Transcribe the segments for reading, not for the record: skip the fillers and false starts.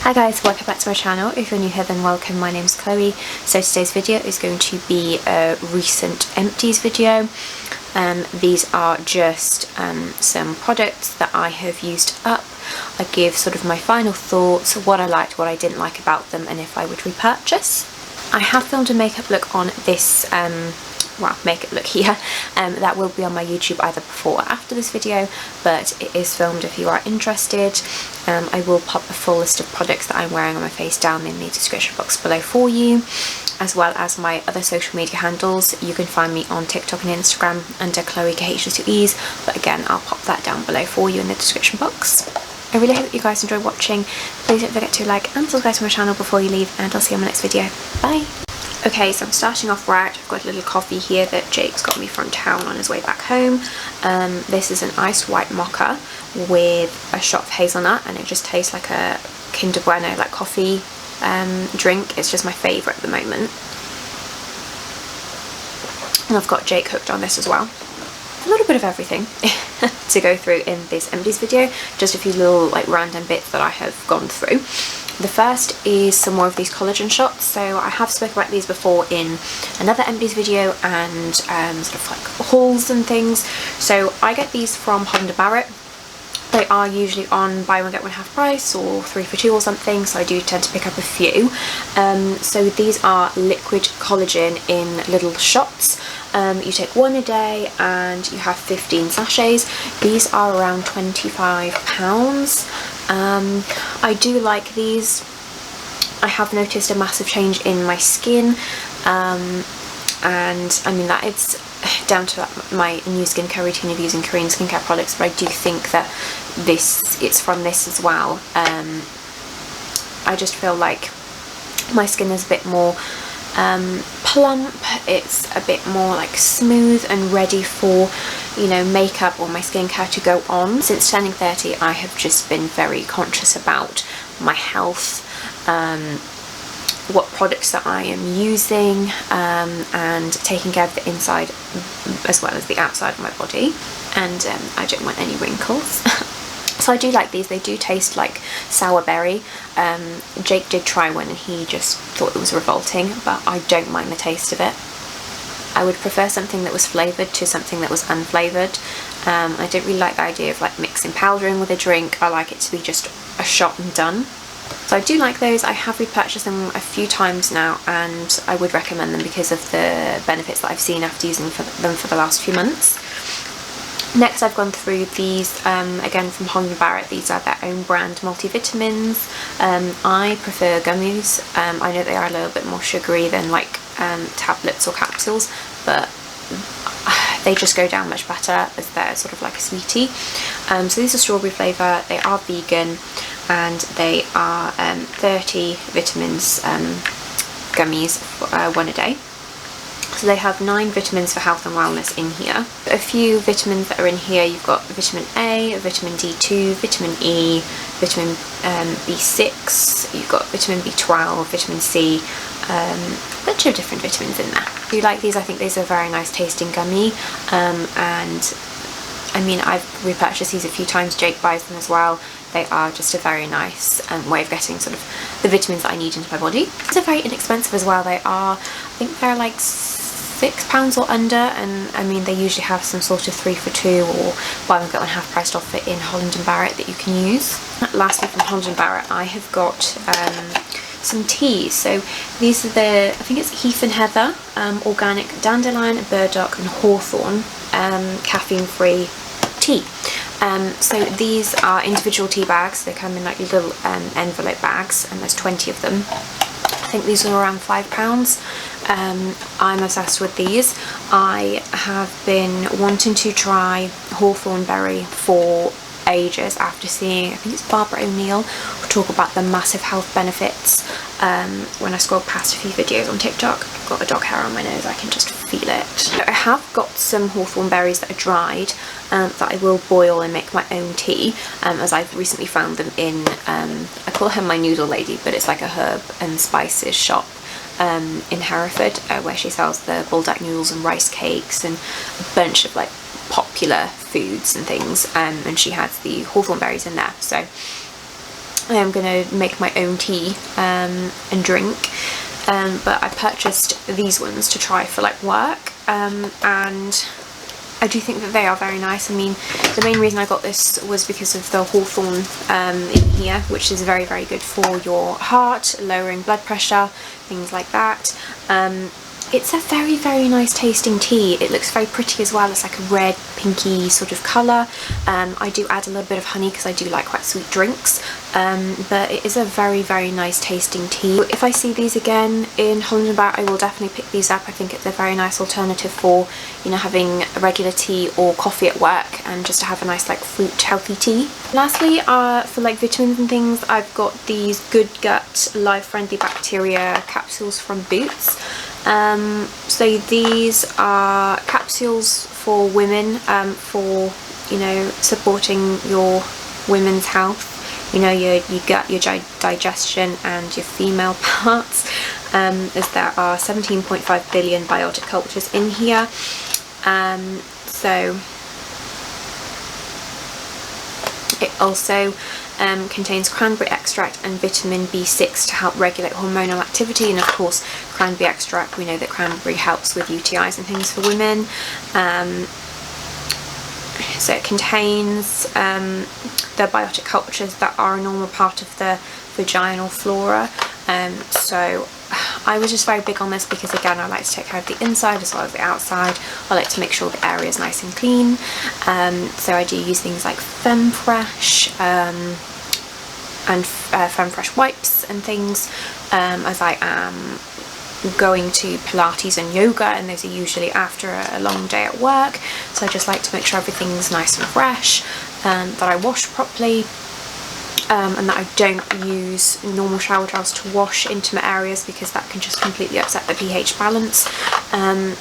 Hi guys, welcome back to my channel. If you're new here then welcome, my name's Chloe. So today's video is going to be a recent empties video. These are just some products that I have used up. I give sort of my final thoughts, what I liked, what I didn't like about them, and if I would repurchase. I have filmed a makeup look on this makeup look here that will be on my YouTube either before or after this video, but it is filmed if you are interested. I will pop a full list of products that I'm wearing on my face down in the description box below for you, as well as my other social media handles. You can find me on TikTok and Instagram under Chloe KH2Es, but again I'll pop that down below for you in the description box. I really hope that you guys enjoy watching. Please don't forget to like and subscribe to my channel before you leave, and I'll see you on my next video. Bye! Okay, so I'm starting off right. I've got a little coffee here that Jake's got me from town on his way back home. This is an iced white mocha with a shot of hazelnut, and it just tastes like a Kinder Bueno like coffee drink. It's just my favourite at the moment. And I've got Jake hooked on this as well. A little bit of everything to go through in this empties video. Just a few little like random bits that I have gone through. The first is some more of these collagen shots. So I have spoken about these before in another empties video and sort of like hauls and things. So I get these from Barrett. They are usually on buy one get one half price or 3 for 2 or something, so I do tend to pick up a few. So these are liquid collagen in little shots. You take one a day and you have 15 sachets. These are around £25. I do like these. I have noticed a massive change in my skin, and I mean that it's down to my new skincare routine of using Korean skincare products, but I do think that it's from this as well. I just feel like my skin is a bit more plump, it's a bit more like smooth and ready for, you know, makeup or my skincare to go on. Since turning 30 I have just been very conscious about my health, what products that I am using, and taking care of the inside as well as the outside of my body, and I don't want any wrinkles. So I do like these. They do taste like sour berry. Jake did try one and he just thought it was revolting, but I don't mind the taste of it. I would prefer something that was flavoured to something that was unflavoured. I don't really like the idea of like mixing powdering with a drink. I like it to be just a shot and done. So I do like those. I have repurchased them a few times now, and I would recommend them because of the benefits that I've seen after using them for the last few months. Next I've gone through these, again from Barrett. These are their own brand multivitamins. I prefer gummies. I know they are a little bit more sugary than like tablets or capsules, but they just go down much better as they're sort of like a sweetie. So these are strawberry flavour, they are vegan, and they are 30 vitamins gummies for one a day. So they have 9 vitamins for health and wellness in here. A few vitamins that are in here, you've got vitamin A, vitamin D2, vitamin E, vitamin B6, you've got vitamin B12, vitamin C, a bunch of different vitamins in there. If you like these, I think these are a very nice tasting gummy, and I mean I've repurchased these a few times. Jake buys them as well. They are just a very nice way of getting sort of the vitamins that I need into my body. These are very inexpensive as well. They are, I think they're like £6 or under, and I mean they usually have some sort of 3 for 2 or buy one get one half priced offer in Barrett that you can use. Lastly from Barrett I have got some teas. So these are the, I think it's Heath and Heather, organic dandelion, burdock and hawthorn, caffeine free tea. So these are individual tea bags. They come in like little envelope bags, and there's 20 of them. I think these are around £5. I'm obsessed with these. I have been wanting to try hawthorn berry for ages after seeing, I think it's Barbara O'Neill, talk about the massive health benefits. When I scroll past a few videos on TikTok, I've got a dog hair on my nose, I can just feel it. So I have got some hawthorn berries that are dried that I will boil and make my own tea, as I've recently found them in, I call her my noodle lady, but it's like a herb and spices shop in Hereford, where she sells the bulldog noodles and rice cakes and a bunch of like popular foods and things, and she has the hawthorn berries in there. So I am going to make my own tea and drink, but I purchased these ones to try for like work, and I do think that they are very nice. I mean, the main reason I got this was because of the hawthorn in here, which is very, very good for your heart, lowering blood pressure, things like that. It's a very, very nice tasting tea. It looks very pretty as well. It's like a red, pinky sort of colour. I do add a little bit of honey because I do like quite sweet drinks, but it is a very, very nice tasting tea. If I see these again in Holland & Barrett, I will definitely pick these up. I think it's a very nice alternative for, you know, having a regular tea or coffee at work, and just to have a nice like fruit healthy tea. Lastly, for like vitamins and things, I've got these Good Gut Live Friendly Bacteria capsules from Boots. So these are capsules for women, for, you know, supporting your women's health, you know, your gut, your digestion and your female parts, as there are 17.5 billion biotic cultures in here. So it also contains cranberry extract and vitamin B6 to help regulate hormonal activity, and of course cranberry extract, we know that cranberry helps with UTIs and things for women. So it contains the biotic cultures that are a normal part of the vaginal flora. So I was just very big on this because, again, I like to take care of the inside as well as the outside. I like to make sure the area is nice and clean. So I do use things like Femme Fresh and Femme Fresh wipes and things, as I am going to Pilates and yoga, and those are usually after a long day at work. So I just like to make sure everything's nice and fresh, that I wash properly, and that I don't use normal shower gels to wash intimate areas, because that can just completely upset the pH balance.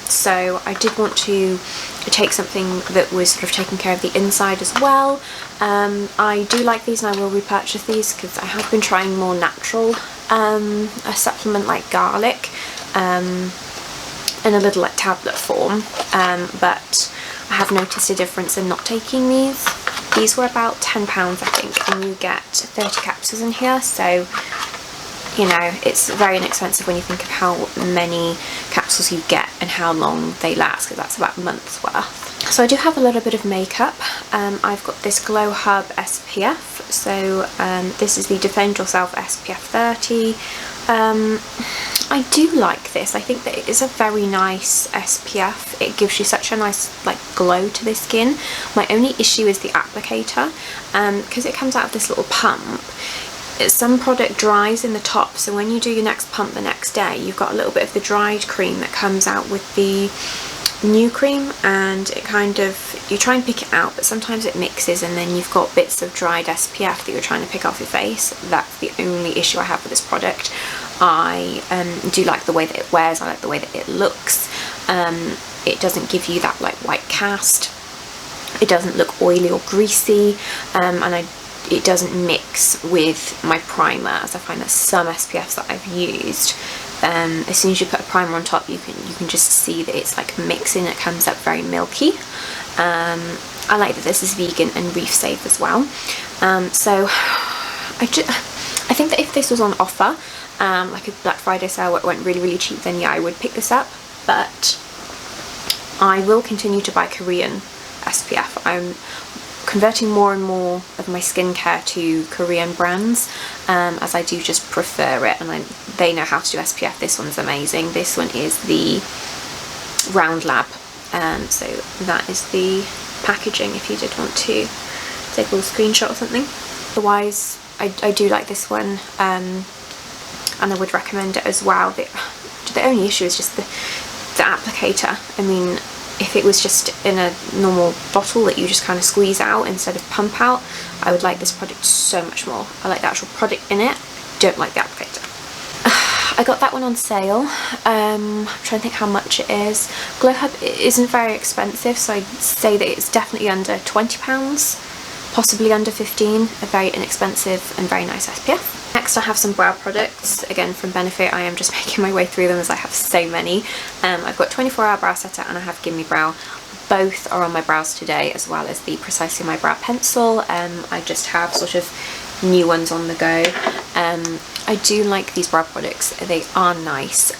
So I did want to take something that was sort of taking care of the inside as well. I do like these, and I will repurchase these because I have been trying more natural, a supplement like garlic, in a little like tablet form, but I have noticed a difference in not taking these. These were about £10 I think, and you get 30 capsules in here, so you know, it's very inexpensive when you think of how many capsules you get and how long they last, because that's about a month's worth. So I do have a little bit of makeup. I've got this Glow Hub SPF, so this is the Defend Yourself SPF 30. I do like this. I think that it is a very nice SPF. It gives you such a nice like glow to the skin. My only issue is the applicator, because it comes out of this little pump. Some product dries in the top, so when you do your next pump the next day, you've got a little bit of the dried cream that comes out with the new cream, and it kind of, you try and pick it out, but sometimes it mixes, and then you've got bits of dried SPF that you're trying to pick off your face. That's the only issue I have with this product. I do like the way that it wears, I like the way that it looks. It doesn't give you that like white cast, it doesn't look oily or greasy, and it doesn't mix with my primer, as I find that some SPFs that I've used, as soon as you put a primer on top, you can just see that it's like mixing. It comes up very milky. I like that this is vegan and reef safe as well. So I think that if this was on offer, like a Black Friday sale where it went really, really cheap, then yeah, I would pick this up. But I will continue to buy Korean SPF. I'm converting more and more of my skincare to Korean brands, as I do just prefer it, and they know how to do SPF. This one's amazing. This one is the Round Lab, so that is the packaging if you did want to take a little screenshot or something. Otherwise, I do like this one, and I would recommend it as well. The only issue is just the applicator. I mean, if it was just in a normal bottle that you just kind of squeeze out instead of pump out, I would like this product so much more. I like the actual product in it, don't like the applicator. I got that one on sale. I'm trying to think how much it is. Glow Hub isn't very expensive, so I'd say that it's definitely under £20, possibly under 15. A very inexpensive and very nice SPF. Next I have some brow products, again from Benefit. I am just making my way through them as I have so many. I've got 24-hour brow setter and I have Gimme Brow. Both are on my brows today, as well as the Precisely My Brow pencil. I just have sort of new ones on the go. I do like these brow products, they are nice.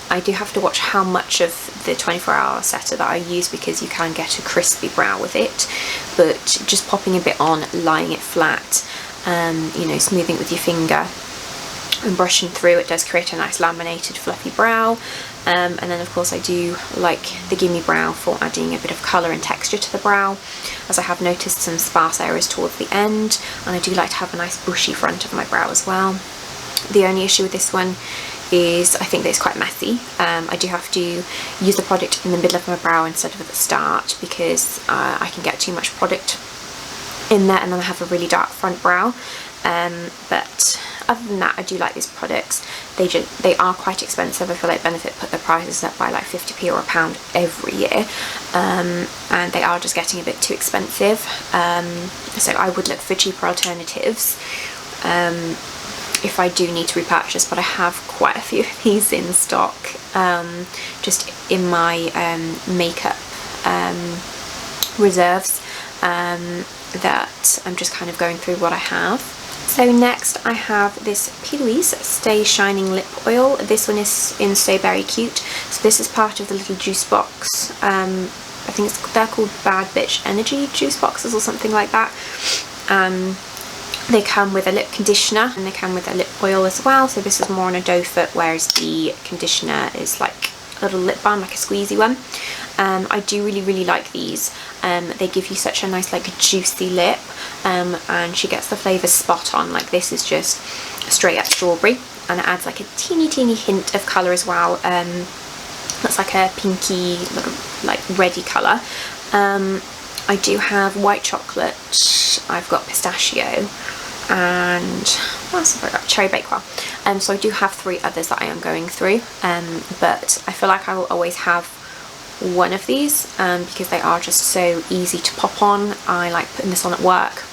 I do have to watch how much of the 24-hour setter that I use, because you can get a crispy brow with it, but just popping a bit on, lying it flat, you know, smoothing it with your finger and brushing through, it does create a nice laminated fluffy brow. And then of course I do like the Gimme Brow for adding a bit of colour and texture to the brow, as I have noticed some sparse areas towards the end, and I do like to have a nice bushy front of my brow as well. The only issue with this one is I think that it's quite messy. I do have to use the product in the middle of my brow instead of at the start, because I can get too much product in there and then I have a really dark front brow. But other than that, I do like these products. They are quite expensive. I feel like Benefit put their prices up by like 50p or £1 every year, and they are just getting a bit too expensive. So I would look for cheaper alternatives if I do need to repurchase, but I have quite a few of these in stock, just in my makeup reserves, that I'm just kind of going through what I have. So next I have this Plouise Stay Shining Lip Oil. This one is in So Berry Cute. So this is part of the little juice box. I think they're called Bad Bitch Energy juice boxes or something like that. They come with a lip conditioner and they come with a lip oil as well. So this is more on a doe foot, whereas the conditioner is like a little lip balm, like a squeezy one. I do really like these. They give you such a nice like juicy lip, and she gets the flavours spot on. Like this is just straight up strawberry, and it adds like a teeny hint of colour as well. That's like a pinky little like reddy colour. I do have white chocolate, I've got pistachio, and what else have I got? Cherry bakewell. So I do have 3 others that I am going through, but I feel like I will always have one of these, because they are just so easy to pop on. I like putting this on at work,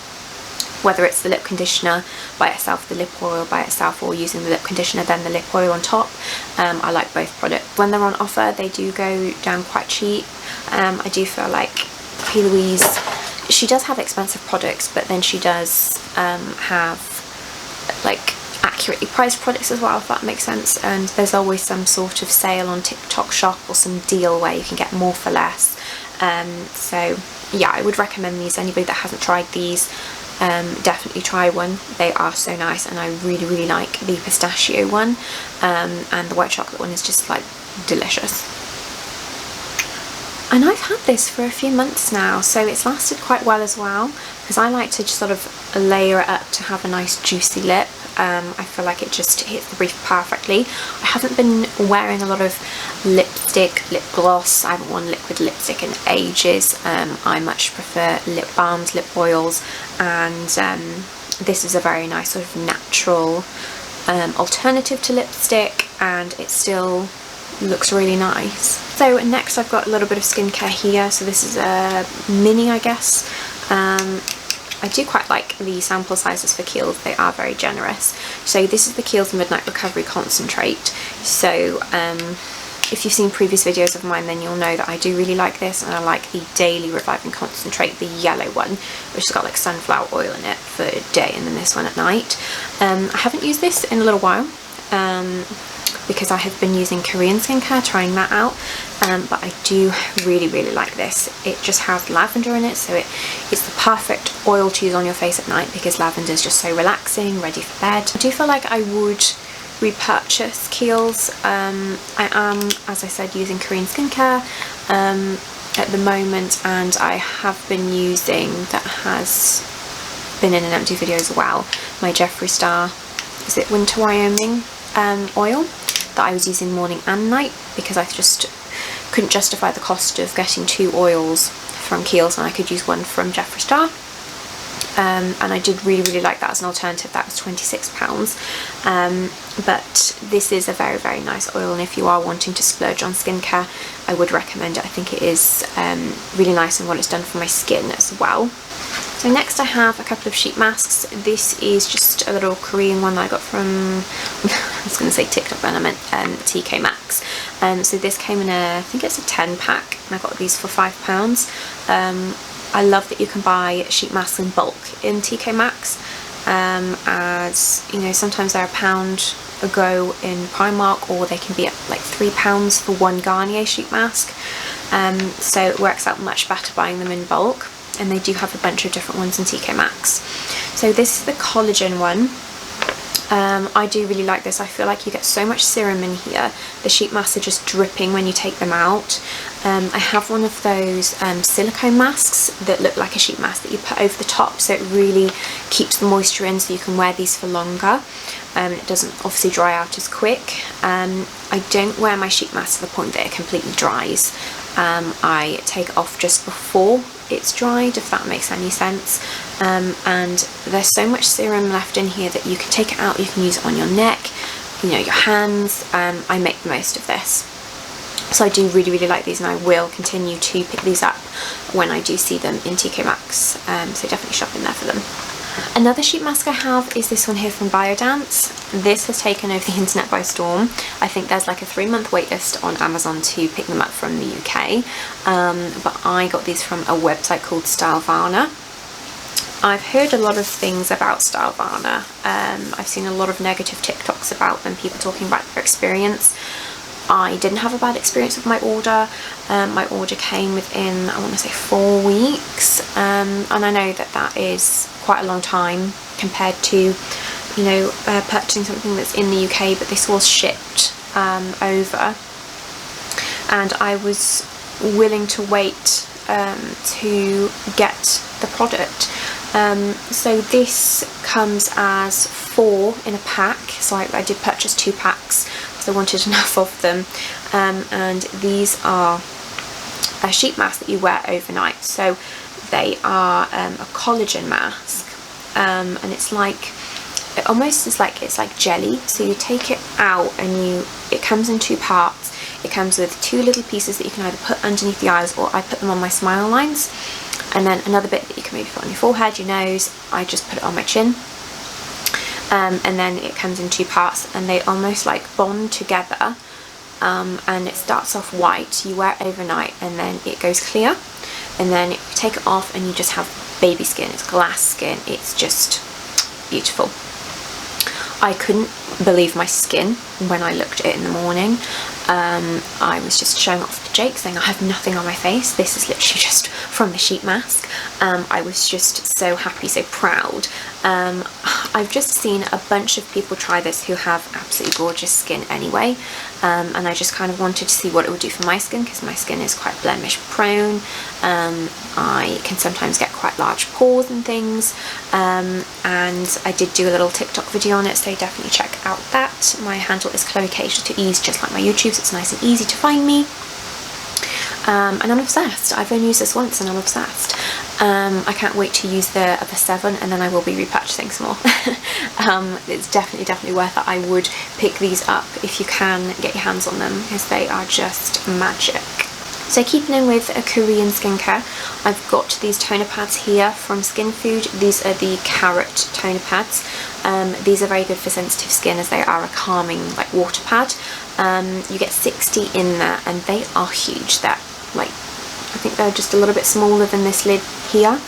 whether it's the lip conditioner by itself, the lip oil by itself, or using the lip conditioner then the lip oil on top. I like both products. When they're on offer they do go down quite cheap. I do feel like Plouise, she does have expensive products, but then she does have like accurately priced products as well, if that makes sense, and there's always some sort of sale on TikTok Shop or some deal where you can get more for less. So yeah, I would recommend these. Anybody that hasn't tried these, definitely try one. They are so nice, and I really like the pistachio one, and the white chocolate one is just like delicious. And I've had this for a few months now, so it's lasted quite well as well, because I like to just sort of layer it up to have a nice juicy lip. I feel like it just hits the brief perfectly. I haven't been wearing a lot of lipstick, lip gloss. I haven't worn liquid lipstick in ages. I much prefer lip balms, lip oils, and this is a very nice sort of natural alternative to lipstick, and it still looks really nice. So next I've got a little bit of skincare here. So this is a mini, I guess. I do quite like the sample sizes for Kiehl's, they are very generous. So this is the Kiehl's Midnight Recovery Concentrate. So if you've seen previous videos of mine, then you'll know that I do really like this, and I like the Daily Reviving Concentrate, the yellow one, which has got like sunflower oil in it for day, and then this one at night. I haven't used this in a little while, because I have been using Korean skincare, trying that out, but I do really like this. It just has lavender in it, so it's the perfect oil to use on your face at night, because lavender is just so relaxing, ready for bed. I do feel like I would repurchase Kiehl's. I am, as I said, using Korean skincare at the moment, and I have been using, that has been in an empty video as well, my Jeffree Star, is it Winter Wyoming oil, that I was using morning and night, because I just couldn't justify the cost of getting 2 oils from Kiehl's, and I could use one from Jeffree Star. And I did really like that as an alternative. That was £26. But this is a very nice oil, and if you are wanting to splurge on skincare, I would recommend it. I think it is really nice in what it's done for my skin as well. So next I have a couple of sheet masks. This is just a little Korean one that I got from, I was going to say TikTok, but I meant TK Maxx. So this came in a, I think it's a 10 pack, and I got these for £5. I love that you can buy sheet masks in bulk in TK Maxx. as you know, sometimes they're £1 a go in Primark, or they can be at like £3 for one Garnier sheet mask. So it works out much better buying them in bulk, and they do have a bunch of different ones in TK Maxx. So this is the collagen one. I do really like this. I feel like you get so much serum in here. The sheet masks are just dripping when you take them out. I have one of those silicone masks that look like a sheet mask that you put over the top, so it really keeps the moisture in, so you can wear these for longer. It doesn't obviously dry out as quick. I don't wear my sheet mask to the point that it completely dries. I take it off just before it's dried, if that makes any sense. And there's so much serum left in here that you can take it out, you can use it on your neck, you know, your hands. I make the most of this. So I do really like these, and I will continue to pick these up when I do see them in TK Maxx. So definitely shop in there for them. Another sheet mask I have is this one here from Daness. This has taken over the internet by storm. I think there's like a 3-month wait list on Amazon to pick them up from the UK. But I got these from a website called Stylevana. I've heard a lot of things about Stylevana. I've seen a lot of negative TikToks about them, people talking about their experience. I didn't have a bad experience with my order. My order came within, I want to say, 4 weeks, and I know that that is quite a long time compared to, you know, purchasing something that's in the UK, but this was shipped over, and I was willing to wait to get the product. So this comes as 4 in a pack, so I did purchase 2 packs because I wanted enough of them, and these are a sheet mask that you wear overnight. So they are a collagen mask, and it's like, it almost is like, it's like jelly. So you take it out, and it comes in 2 parts. It comes with 2 little pieces that you can either put underneath the eyes, or I put them on my smile lines, and then another bit that you can maybe put on your forehead, your nose. I just put it on my chin. And then it comes in 2 parts, and they almost like bond together, and it starts off white, you wear it overnight, and then it goes clear, and then you take it off and you just have baby skin. It's glass skin. It's just beautiful. I couldn't believe my skin when I looked at it in the morning. I was just showing off to Jake, saying I have nothing on my face. This is literally just from the sheet mask. I was just so happy, so proud. I've just seen a bunch of people try this who have absolutely gorgeous skin anyway, and I just kind of wanted to see what it would do for my skin, because my skin is quite blemish prone. I can sometimes get quite large pores and things, and I did do a little TikTok video on it, so definitely check out that. My handle is Chloe Katie to Ease, just like my YouTube, so it's nice and easy to find me. And I'm obsessed. I've only used this once and I'm obsessed. I can't wait to use the other 7, and then I will be repurchasing some more. It's definitely worth it. I would pick these up if you can get your hands on them, because they are just magic. So keeping in with a Korean skincare, I've got these toner pads here from Skin Food. These are the carrot toner pads. These are very good for sensitive skin, as they are a calming like water pad. You get 60 in there, and they are huge. They're like, I think they're just a little bit smaller than this lid here.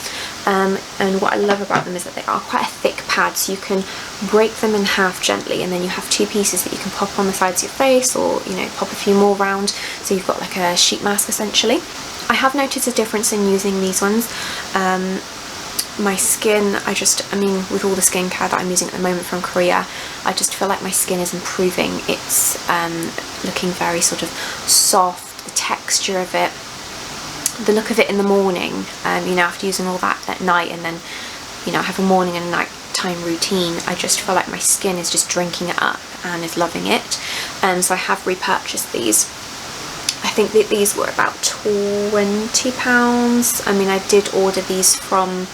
And what I love about them is that they are quite a thick pad, so you can break them in half gently, and then you have 2 pieces that you can pop on the sides of your face, or, you know, pop a few more round, so you've got like a sheet mask essentially. I have noticed a difference in using these ones. My skin, I mean, with all the skincare that I'm using at the moment from Korea, I just feel like my skin is improving. It's looking very sort of soft, the texture of it, the look of it in the morning, you know, after using all that at night, and then, you know, I have a morning and a night time routine. I just feel like my skin is just drinking it up and is loving it. So I have repurchased these. I think that these were about £20. I mean, I did order these from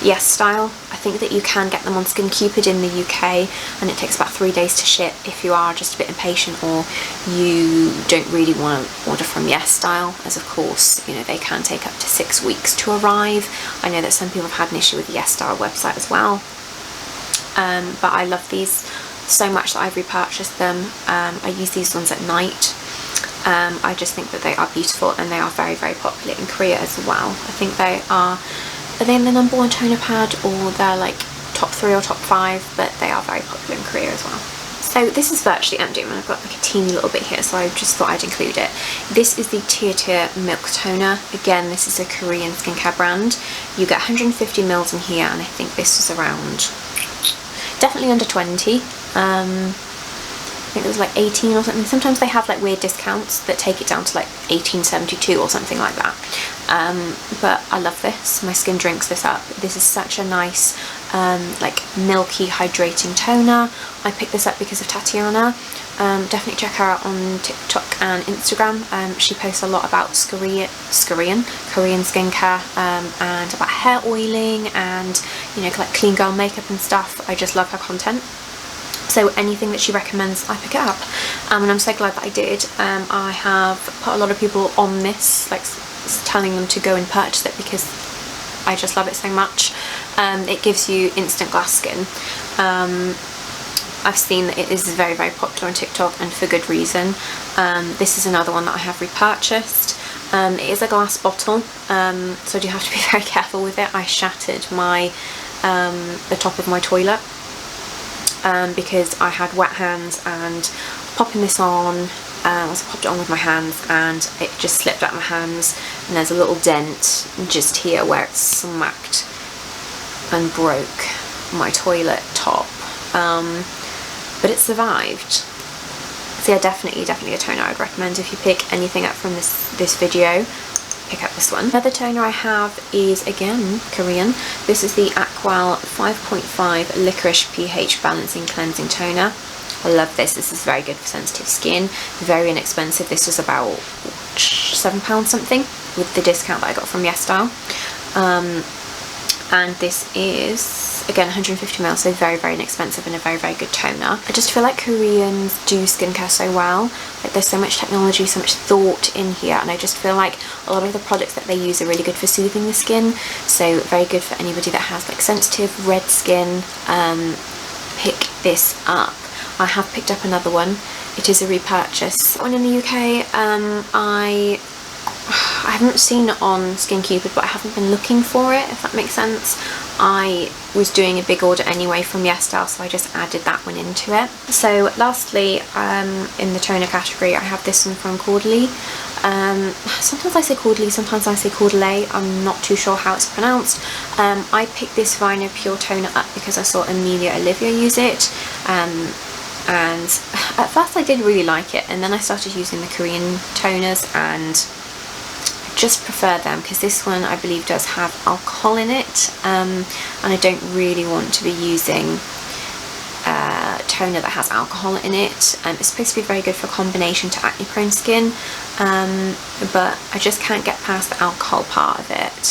Yes Style. I think that you can get them on Skin Cupid in the UK, and it takes about 3 days to ship if you are just a bit impatient, or you don't really want to order from Yes Style, as of course, you know, they can take up to 6 weeks to arrive. I know that some people have had an issue with the Yes Style website as well, but I love these so much that I've repurchased them. I use these ones at night. I just think that they are beautiful, and they are very popular in Korea as well. I think they are they the #1 toner pad, or they're like top top 3 or top 5, but they are very popular in Korea as well. So this is virtually empty, and I've got like a teeny little bit here, so I just thought I'd include it. This is the Tear Milk Toner. Again, this is a Korean skincare brand. You get 150 mils in here, and I think this was around, definitely under 20. I think it was like 18 or something. Sometimes they have like weird discounts that take it down to like 18.72 or something like that. But I love this. My skin drinks this up. This is such a nice like milky hydrating toner. I picked this up because of Tatiana. Definitely check her out on TikTok and Instagram. She posts a lot about Korean skincare and about hair oiling and, you know, like clean girl makeup and stuff. I just love her content. So anything that she recommends, I pick it up, and I'm so glad that I did. I have put a lot of people on this, like telling them to go and purchase it because I just love it so much. It gives you instant glass skin. I've seen that it is very, very popular on TikTok, and for good reason. This is another one that I have repurchased. It is a glass bottle, so I do have to be very careful with it. I shattered my the top of my toilet. Because I had wet hands, and popping this on, I popped it on with my hands and it just slipped out of my hands, and there's a little dent just here where it smacked and broke my toilet top, but it survived. So yeah, definitely a toner I'd recommend if you pick anything up from this video. Pick up this one. Another toner I have is again Korean. This is the Aqual 5.5 Licorice pH Balancing Cleansing Toner. I love this. This is very good for sensitive skin. Very inexpensive. This was about £7 something with the discount that I got from YesStyle. And this is again 150 ml, so very, very inexpensive and a very, very good toner. I just feel like Koreans do skincare so well. Like there's so much technology, so much thought in here, and I just feel like a lot of the products that they use are really good for soothing the skin. So very good for anybody that has like sensitive red skin. Pick this up. I have picked up another one. It is a repurchase. One in the UK. I haven't seen it on Skin Cupid, but I haven't been looking for it, if that makes sense. I was doing a big order anyway from YesStyle, so I just added that one into it. So lastly, in the toner category, I have this one from Caudalie. Sometimes I say Caudalie, sometimes I say Caudalie. I'm not too sure how it's pronounced. I picked this Fyne Pure Toner up because I saw Amelia Olivia use it. And at first I did really like it, and then I started using the Korean toners and just prefer them because this one I believe does have alcohol in it, and I don't really want to be using toner that has alcohol in it. It's supposed to be very good for combination to acne prone skin, but I just can't get past the alcohol part of it,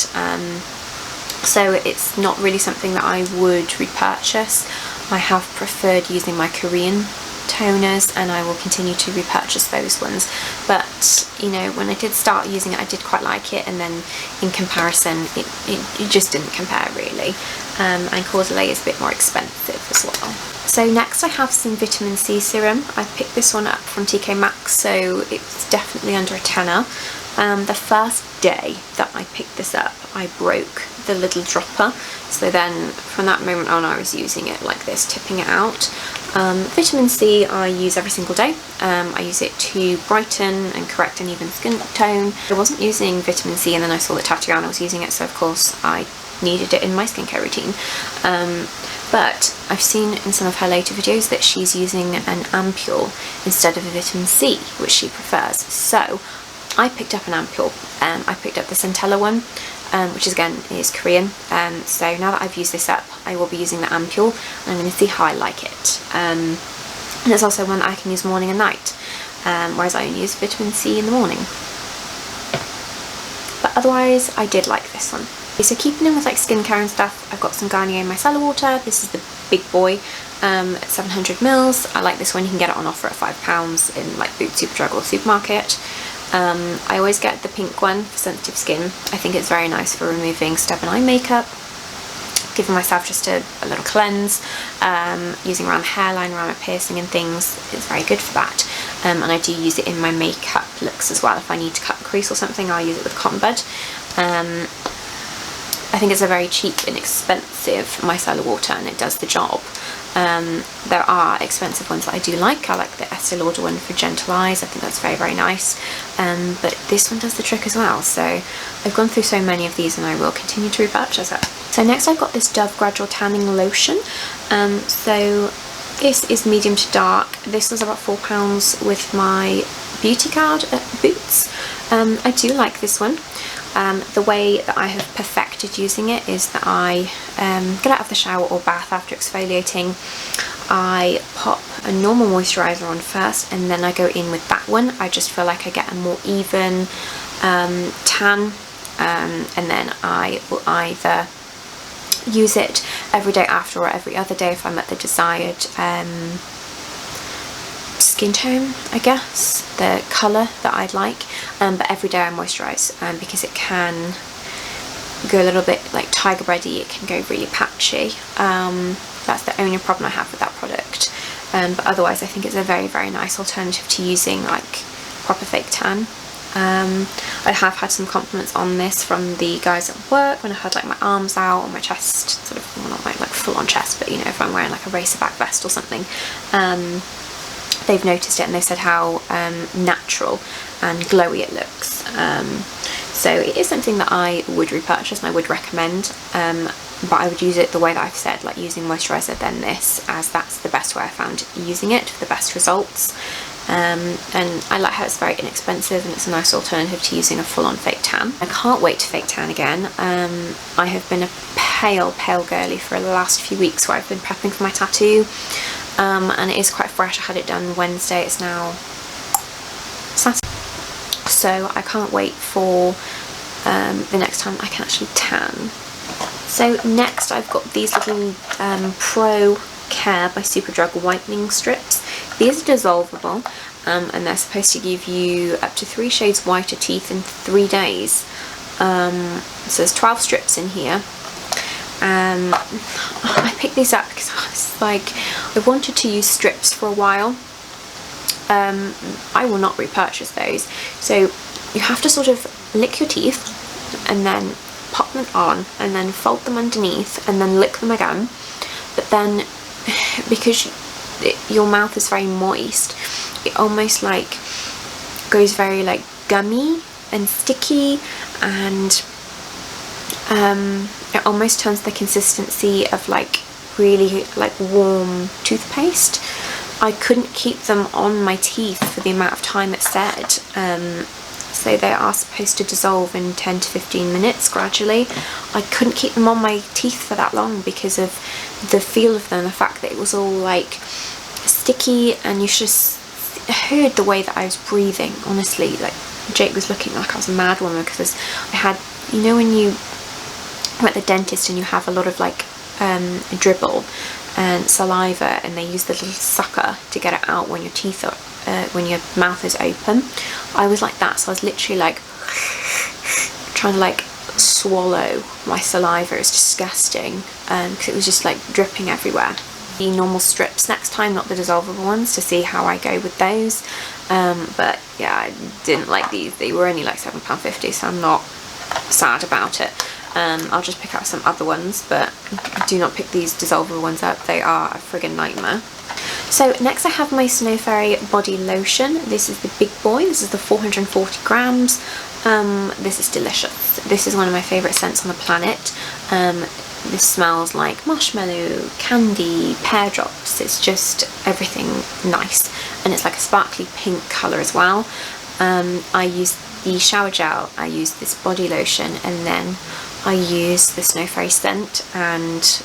so it's not really something that I would repurchase. I have preferred using my Korean toners, and I will continue to repurchase those ones, but you know, when I did start using it I did quite like it, and then in comparison it just didn't compare really, and Caudalie is a bit more expensive as well. So next I have some vitamin C serum. I picked this one up from TK Maxx, so it's definitely under a tenner. The first day that I picked this up I broke the little dropper, so then from that moment on I was using it like this, tipping it out. Vitamin C I use every single day. I use it to brighten and correct an even skin tone. I wasn't using vitamin C, and then I saw that Tatiana was using it, so of course I needed it in my skincare routine. But I've seen in some of her later videos that she's using an ampule instead of a vitamin C, which she prefers. So I picked up an ampule. I picked up the Centella one, which again is Korean. So now that I've used this up, I will be using the ampule, and I'm going to see how I like it. And it's also one that I can use morning and night, whereas I only use vitamin C in the morning. But otherwise, I did like this one. So keeping in with like skincare and stuff, I've got some Garnier Micellar Water. This is the big boy, at 700 mils. I like this one. You can get it on offer at £5 in like Boots, Superdrug or Supermarket. I always get the pink one for sensitive skin. I think it's very nice for removing stubborn eye makeup, giving myself just a little cleanse, using around the hairline, around my piercing and things. It's very good for that. And I do use it in my makeup looks as well. If I need to cut a crease or something, I'll use it with cotton bud. I think it's a very cheap, inexpensive micellar water, and it does the job. There are expensive ones that I do like. I like the Estee Lauder one for gentle eyes. I think that's very, very nice. But this one does the trick as well. So I've gone through so many of these, and I will continue to repurchase it. So next I've got this Dove Gradual Tanning Lotion. So this is medium to dark. This was about £4 with my beauty card at Boots. I do like this one. The way that I have perfected using it is that I get out of the shower or bath after exfoliating. I pop a normal moisturiser on first, and then I go in with that one. I just feel like I get a more even tan, and then I will either use it every day after or every other day if I'm at the desired skin tone, I guess, the colour that I'd like, but every day I moisturise, because it can go a little bit like tiger bready, it can go really patchy. That's the only problem I have with that product, but otherwise I think it's a very, very nice alternative to using like proper fake tan. I have had some compliments on this from the guys at work when I had like my arms out or my chest, sort of, well, not like full on chest, but you know, if I'm wearing like a racer back vest or something. They've noticed it, and they've said how natural and glowy it looks. So it is something that I would repurchase and I would recommend, but I would use it the way that I've said, like using moisturiser then this, as that's the best way I found using it for the best results. And I like how it's very inexpensive and it's a nice alternative to using a full-on fake tan. I can't wait to fake tan again. I have been a pale girly for the last few weeks where I've been prepping for my tattoo. And it is quite fresh. I had it done Wednesday, it's now Saturday, so I can't wait for the next time I can actually tan. So next I've got these little Pro Care by Superdrug whitening strips. These are dissolvable, and they're supposed to give you up to 3 shades whiter teeth in 3 days. So there's 12 strips in here. I picked these up because I was like, I wanted to use strips for a while. I will not repurchase those. So you have to sort of lick your teeth and then pop them on and then fold them underneath and then lick them again. But then because your mouth is very moist, it almost like goes very like gummy and sticky, and it almost turns the consistency of like really like warm toothpaste. I couldn't keep them on my teeth for the amount of time it said. So they are supposed to dissolve in 10 to 15 minutes gradually. I couldn't keep them on my teeth for that long because of the feel of them, the fact that it was all like sticky, and you just heard the way that I was breathing. Honestly, like Jake was looking like I was a mad woman because I had, you know, when you are at the dentist and you have a lot of like dribble and saliva, and they use the little sucker to get it out when your teeth are when your mouth is open. I was like that, so I was literally like trying to like swallow my saliva. It was disgusting because it was just like dripping everywhere. The normal strips next time, not the dissolvable ones, to see how I go with those. But yeah, I didn't like these. They were only like £7.50, so I'm not sad about it. I'll just pick out some other ones, but do not pick these dissolvable ones up. They are a friggin' nightmare. So next I have my Snow Fairy body lotion. This is the big boy. This is the 440 grams. This is delicious. This is one of my favourite scents on the planet. This smells like marshmallow, candy, pear drops. It's just everything nice, and it's like a sparkly pink colour as well. I use the shower gel, I use this body lotion, and then I use the Snow Fairy scent, and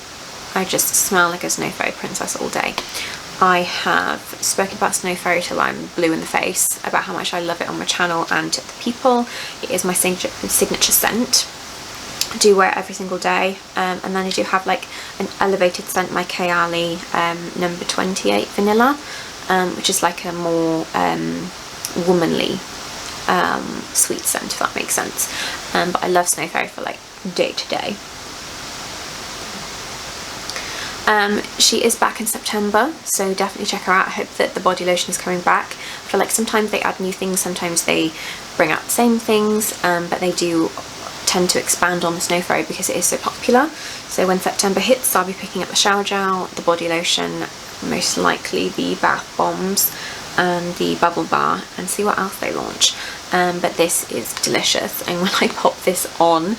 I just smell like a Snow Fairy princess all day. I have spoken about Snow Fairy till I'm blue in the face about how much I love it on my channel and to the people. It is my signature scent. I do wear it every single day, and then I do have like an elevated scent, my Kayali number 28 vanilla, which is like a more womanly sweet scent, if that makes sense. But I love Snow Fairy for like day to day. She is back in September, so definitely check her out. I hope that the body lotion is coming back. I feel like sometimes they add new things, sometimes they bring out the same things, but they do tend to expand on the Snow Fairy because it is so popular. So when September hits, I'll be picking up the shower gel, the body lotion, most likely the bath bombs and the bubble bar, and see what else they launch. But this is delicious, and when I pop this on,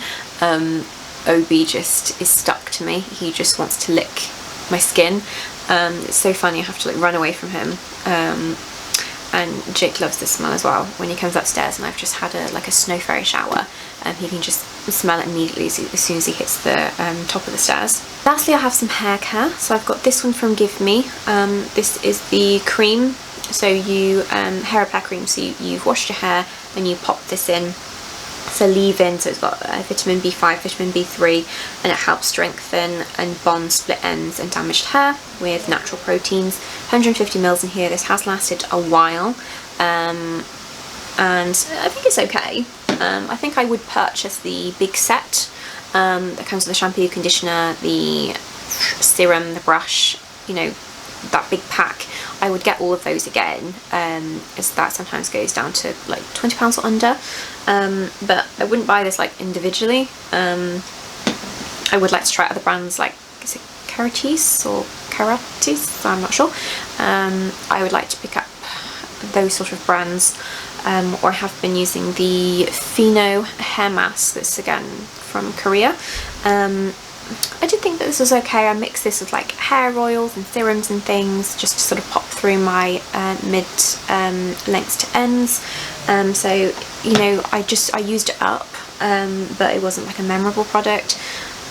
Obi just is stuck to me. He just wants to lick my skin. It's so funny, I have to like run away from him. And Jake loves this smell as well. When he comes upstairs and I've just had a Snow Fairy shower, he can just smell it immediately as soon as he hits the top of the stairs. Lastly, I have some hair care. So I've got this one from Gimme. This is the cream. So you hair repair cream. So you've washed your hair and you pop this in. So leave-in, so it's got vitamin B5, vitamin B3, and it helps strengthen and bond split ends and damaged hair with natural proteins. 150 ml in here. This has lasted a while, and I think it's okay. I think I would purchase the big set that comes with the shampoo, conditioner, the serum, the brush, you know, that big pack. I would get all of those again, as that sometimes goes down to like £20 or under, but I wouldn't buy this like individually. I would like to try other brands, like, is it Caratis or Caratis? I'm not sure. I would like to pick up those sort of brands, or I have been using the Fyne hair mask that's again from Korea. I did think that this was okay. I mixed this with like hair oils and serums and things just to sort of pop through my mid lengths to ends. So, you know, I used it up, but it wasn't like a memorable product.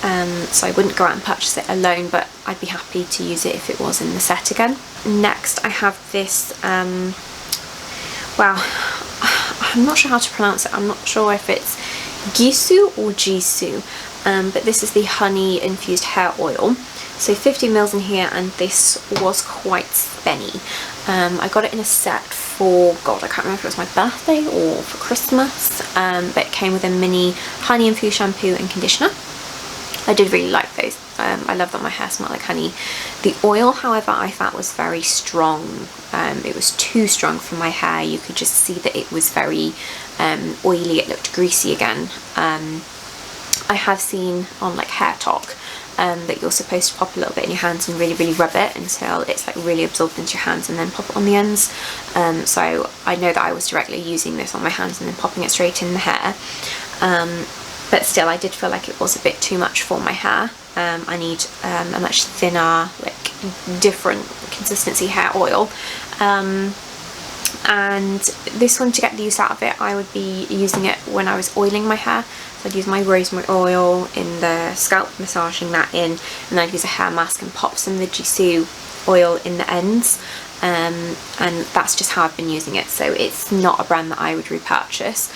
So I wouldn't go out and purchase it alone, but I'd be happy to use it if it was in the set again. Next, I have this, wow, I'm not sure how to pronounce it. I'm not sure if it's Gisu or Jisoo. But this is the honey infused hair oil. So 50 ml in here, and this was quite spenny. I got it in a set for, God, I can't remember if it was my birthday or for Christmas, but it came with a mini honey infused shampoo and conditioner. I did really like those. I love that my hair smelled like honey. The oil, however, I felt was very strong. It was too strong for my hair. You could just see that it was very oily. It looked greasy again. I have seen on like Hair Talk that you're supposed to pop a little bit in your hands and really rub it until it's like really absorbed into your hands, and then pop it on the ends. So I know that I was directly using this on my hands and then popping it straight in the hair. But still, I did feel like it was a bit too much for my hair. I need a much thinner, like different consistency hair oil. And this one, to get the use out of it, I would be using it when I was oiling my hair. So I'd use my rosemary oil in the scalp, massaging that in, and then I'd use a hair mask and pop some of the Jisoo oil in the ends. And that's just how I've been using it. So it's not a brand that I would repurchase.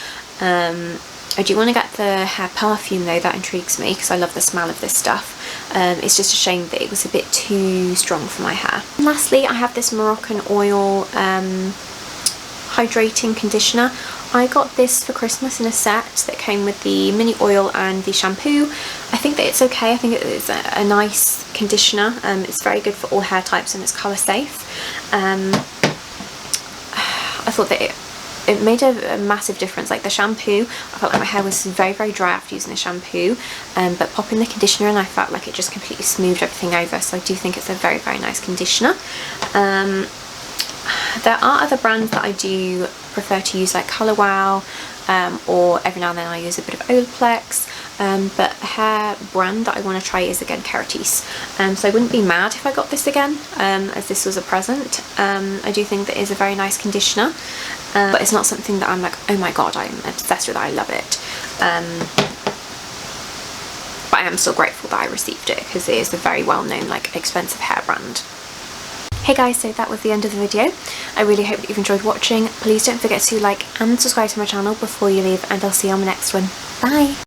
I do want to get the hair perfume though. That intrigues me because I love the smell of this stuff. It's just a shame that it was a bit too strong for my hair. And lastly, I have this Moroccan oil hydrating conditioner. I got this for Christmas in a set that came with the mini oil and the shampoo. I think that it's okay. I think it's a nice conditioner. It's very good for all hair types and it's colour safe. I thought that it made a massive difference. Like the shampoo, I felt like my hair was very dry after using the shampoo, but popping the conditioner in, I felt like it just completely smoothed everything over. So I do think it's a very nice conditioner. There are other brands that I do prefer to use, like Colour Wow, or every now and then I use a bit of Olaplex, but a hair brand that I want to try is again Caratis. So I wouldn't be mad if I got this again, as this was a present. I do think that it is a very nice conditioner, but it's not something that I'm like, oh my god, I'm obsessed with it, I love it. But I am still grateful that I received it because it is a very well known, like, expensive hair brand. Hey guys, so that was the end of the video. I really hope that you've enjoyed watching. Please don't forget to like and subscribe to my channel before you leave, and I'll see you on the next one. Bye!